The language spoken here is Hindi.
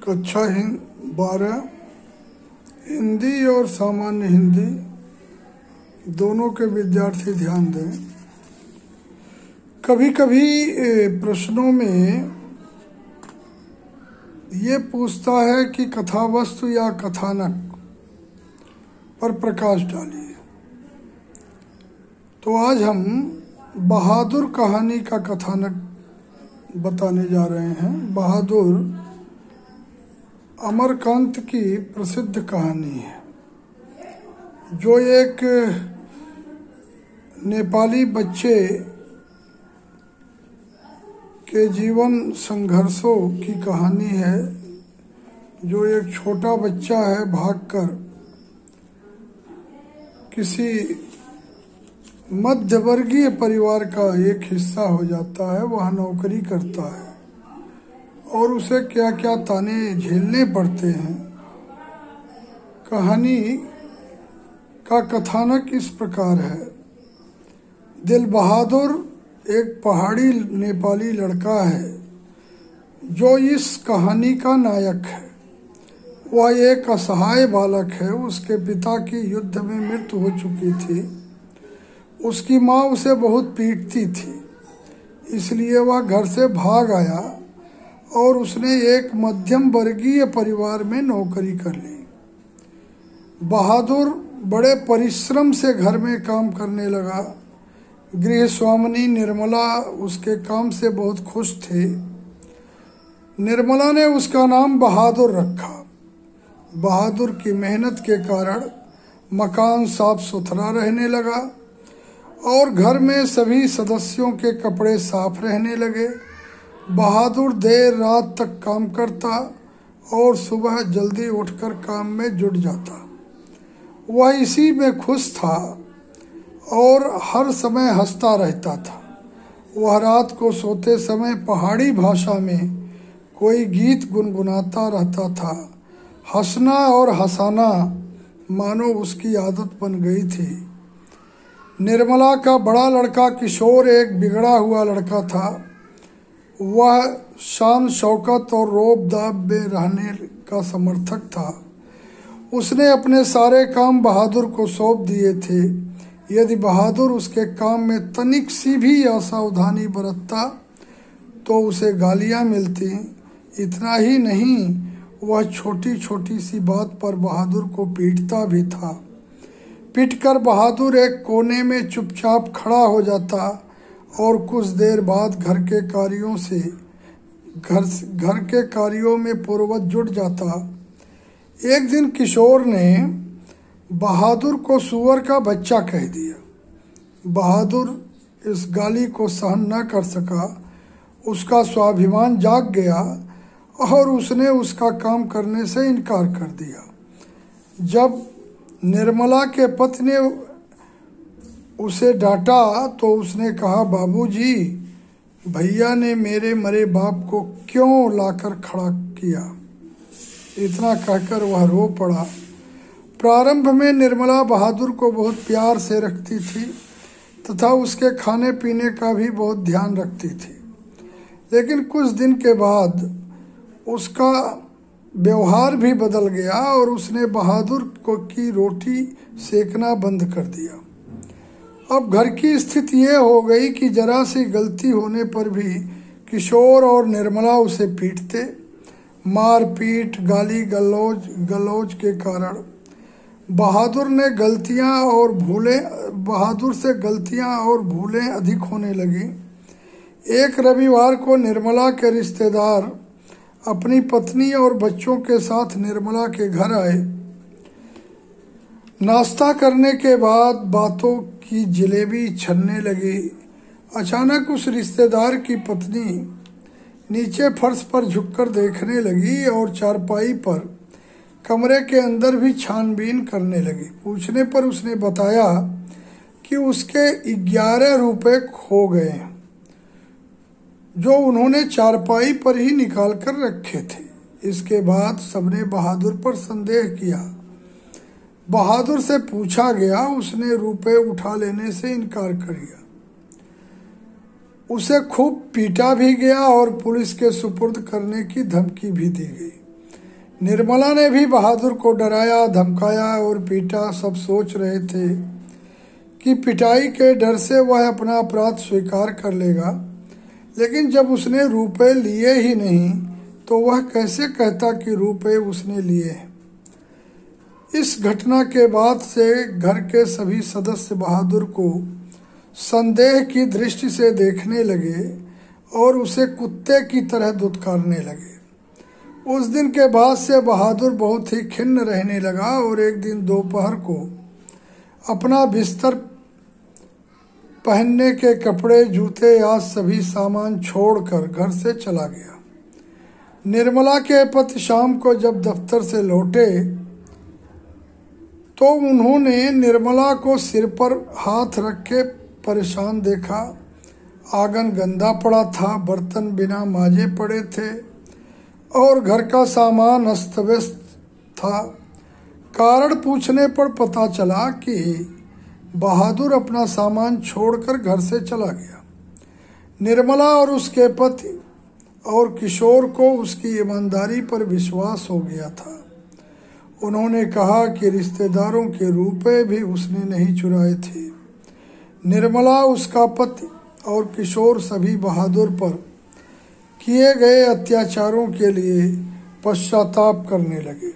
कक्षा 12 हिंदी और सामान्य हिंदी दोनों के विद्यार्थी ध्यान दें। कभी कभी प्रश्नों में ये पूछता है कि कथावस्तु या कथानक पर प्रकाश डालिए। तो आज हम बहादुर कहानी का कथानक बताने जा रहे हैं। बहादुर अमरकांत की प्रसिद्ध कहानी है, जो एक नेपाली बच्चे के जीवन संघर्षों की कहानी है। जो एक छोटा बच्चा है, भागकर किसी मध्यवर्गीय परिवार का एक हिस्सा हो जाता है, वह नौकरी करता है और उसे क्या क्या ताने झेलने पड़ते हैं। कहानी का कथानक इस प्रकार है। दिल बहादुर एक पहाड़ी नेपाली लड़का है जो इस कहानी का नायक है। वह एक असहाय बालक है। उसके पिता की युद्ध में मृत्यु हो चुकी थी। उसकी माँ उसे बहुत पीटती थी, इसलिए वह घर से भाग आया और उसने एक मध्यम वर्गीय परिवार में नौकरी कर ली। बहादुर बड़े परिश्रम से घर में काम करने लगा। गृह स्वामिनी निर्मला उसके काम से बहुत खुश थे। निर्मला ने उसका नाम बहादुर रखा। बहादुर की मेहनत के कारण मकान साफ सुथरा रहने लगा और घर में सभी सदस्यों के कपड़े साफ रहने लगे। बहादुर देर रात तक काम करता और सुबह जल्दी उठकर काम में जुट जाता। वह इसी में खुश था और हर समय हंसता रहता था। वह रात को सोते समय पहाड़ी भाषा में कोई गीत गुनगुनाता रहता था। हंसना और हंसाना मानो उसकी आदत बन गई थी। निर्मला का बड़ा लड़का किशोर एक बिगड़ा हुआ लड़का था। वह शान शौकत और रोब दाब में रहने का समर्थक था। उसने अपने सारे काम बहादुर को सौंप दिए थे। यदि बहादुर उसके काम में तनिक सी भी असावधानी बरतता तो उसे गालियां मिलती। इतना ही नहीं, वह छोटी छोटी सी बात पर बहादुर को पीटता भी था। पीटकर बहादुर एक कोने में चुपचाप खड़ा हो जाता और कुछ देर बाद घर के कार्यों में पूर्ववत जुट जाता। एक दिन किशोर ने बहादुर को सुअर का बच्चा कह दिया। बहादुर इस गाली को सहन न कर सका। उसका स्वाभिमान जाग गया और उसने उसका काम करने से इनकार कर दिया। जब निर्मला के पति ने उसे डांटा तो उसने कहा, बाबूजी, भैया ने मेरे मरे बाप को क्यों लाकर खड़ा किया। इतना कहकर वह रो पड़ा। प्रारंभ में निर्मला बहादुर को बहुत प्यार से रखती थी तथा उसके खाने पीने का भी बहुत ध्यान रखती थी। लेकिन कुछ दिन के बाद उसका व्यवहार भी बदल गया और उसने बहादुर की रोटी सेकना बंद कर दिया। अब घर की स्थिति ये हो गई कि जरा सी गलती होने पर भी किशोर और निर्मला उसे पीटते। मारपीट, गाली गलौज के कारण बहादुर से गलतियां और भूलें अधिक होने लगी। एक रविवार को निर्मला के रिश्तेदार अपनी पत्नी और बच्चों के साथ निर्मला के घर आए। नाश्ता करने के बाद बातों की जलेबी छनने लगी। अचानक उस रिश्तेदार की पत्नी नीचे फर्श पर झुककर देखने लगी और चारपाई पर कमरे के अंदर भी छानबीन करने लगी। पूछने पर उसने बताया कि उसके 11 रुपए खो गए हैं, जो उन्होंने चारपाई पर ही निकाल कर रखे थे। इसके बाद सबने बहादुर पर संदेह किया। बहादुर से पूछा गया, उसने रुपए उठा लेने से इनकार कर दिया। उसे खूब पीटा भी गया और पुलिस के सुपुर्द करने की धमकी भी दी गई। निर्मला ने भी बहादुर को डराया, धमकाया और पीटा। सब सोच रहे थे कि पिटाई के डर से वह अपना अपराध स्वीकार कर लेगा, लेकिन जब उसने रुपए लिए ही नहीं तो वह कैसे कहता कि रुपए उसने लिए हैं। इस घटना के बाद से घर के सभी सदस्य बहादुर को संदेह की दृष्टि से देखने लगे और उसे कुत्ते की तरह दुत्कारने लगे। उस दिन के बाद से बहादुर बहुत ही खिन्न रहने लगा और एक दिन दोपहर को अपना बिस्तर, पहनने के कपड़े, जूते आदि सभी सामान छोड़कर घर से चला गया। निर्मला के पति शाम को जब दफ्तर से लौटे तो उन्होंने निर्मला को सिर पर हाथ रख के परेशान देखा। आंगन गंदा पड़ा था, बर्तन बिना माजे पड़े थे और घर का सामान अस्त व्यस्त था। कारण पूछने पर पता चला कि बहादुर अपना सामान छोड़कर घर से चला गया। निर्मला और उसके पति और किशोर को उसकी ईमानदारी पर विश्वास हो गया था। उन्होंने कहा कि रिश्तेदारों के रुपए भी उसने नहीं चुराए थे। निर्मला, उसका पति और किशोर सभी बहादुर पर किए गए अत्याचारों के लिए पश्चाताप करने लगे।